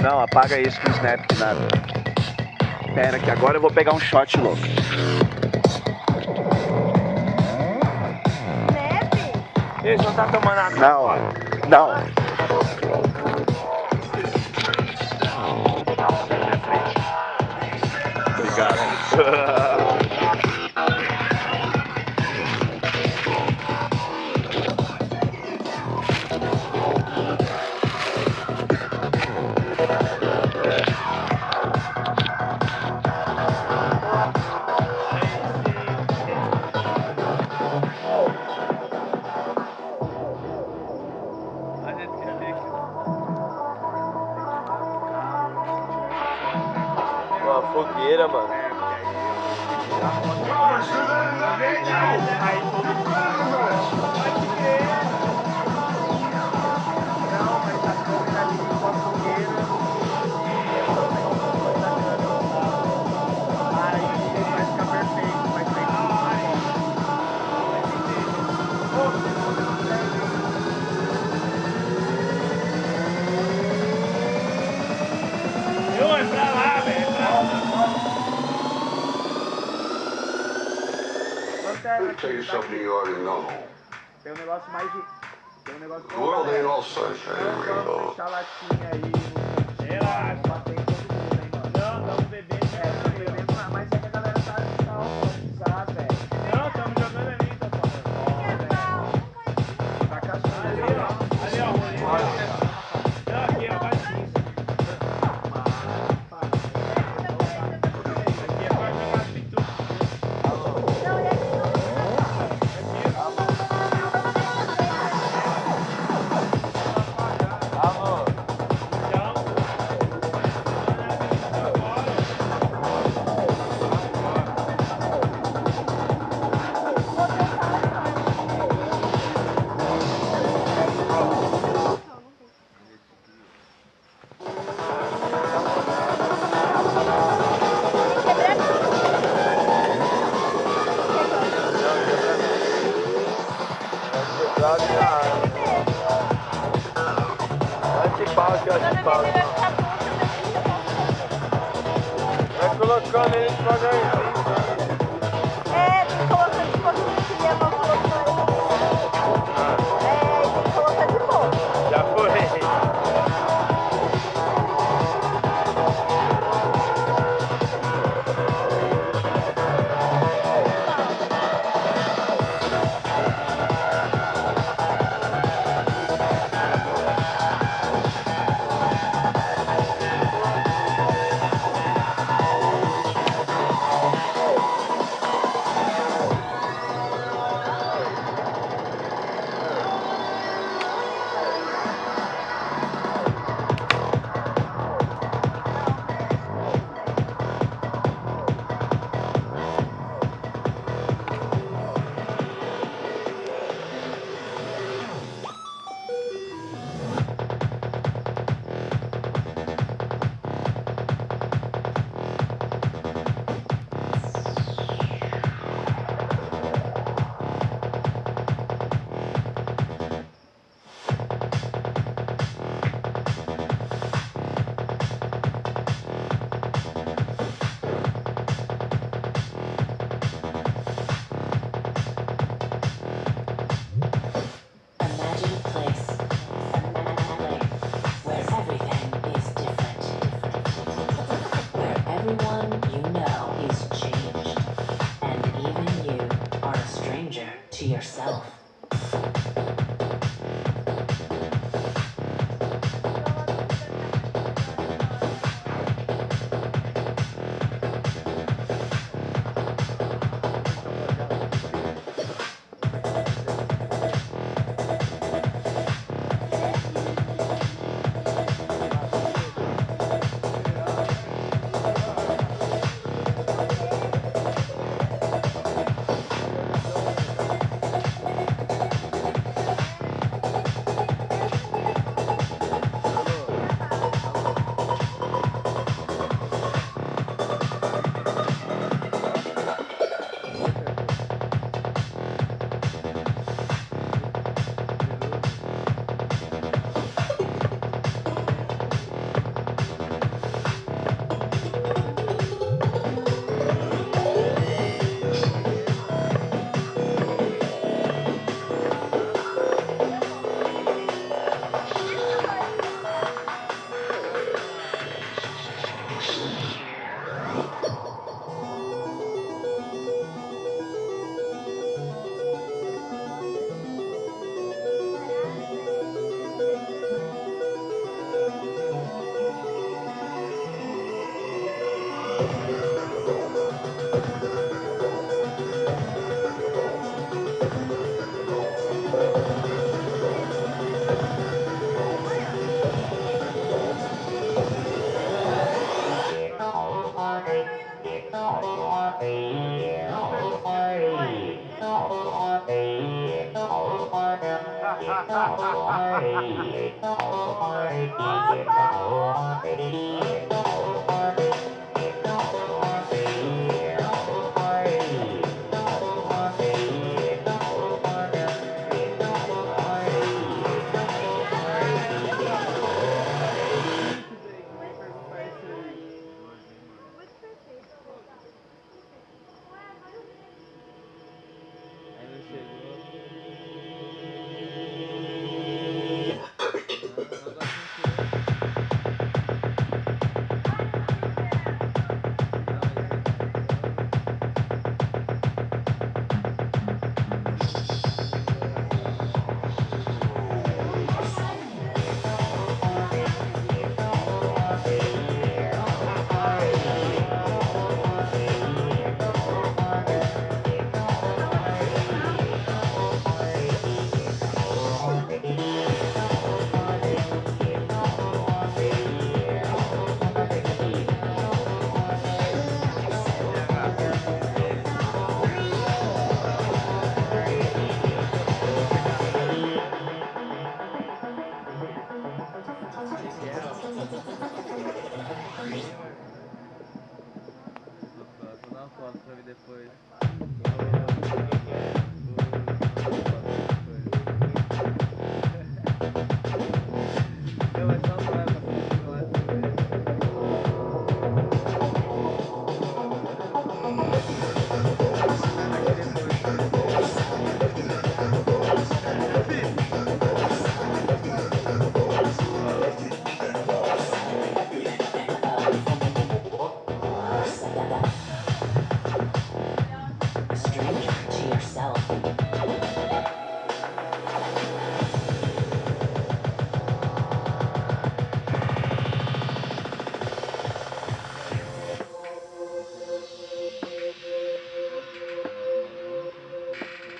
Não, apaga isso com o snap, que nada. Pera que agora eu vou pegar um shot louco. Ele só tá tomando água. Não. Obrigado. Uma fogueira, mano. Let me tell you something you already know. Tem um negócio mais de... Tem um negócio... The world ain't all sunshine and rainbows. Deixar a latinha aí no... Relaxa. Bater em todo mundo, hein, mano. Não, tamo bebendo. Tamo bebendo, mas é que a galera tá alcoolizada, velho. Não, tamo jogando ali, tá falando. Tá caçando ali, ó. Ali, ó. Não, aqui, ó, baixinho. Vai colocando ele devagarzinho. Tô colocando de pouquinho que minha mão colocou. Tem que colocar de pouco. Já foi. Yourself.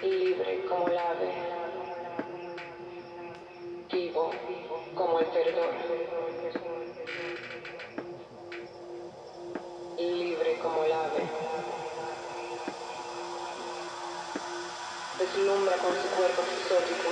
Libre como el ave, vivo como el perdón. Libre como el ave, deslumbra con su cuerpo exótico.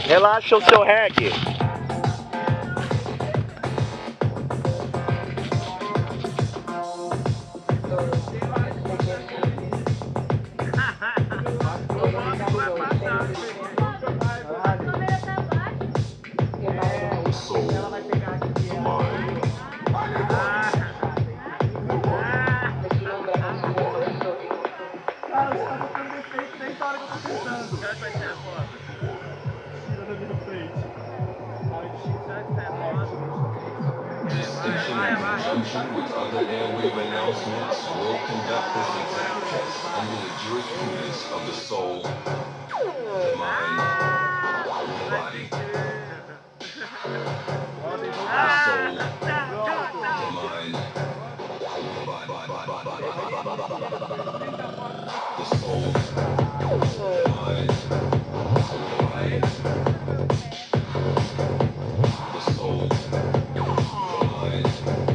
Relaxa o seu reggae. Deslumbra Será que vai ser a foto? Tira na minha frente. Será que sai a foto? This station in conjunction with other airwave announcements will conduct this exact test under the jurisprudence of the soul, the mind, the body. The soul, the mind, the body. The soul.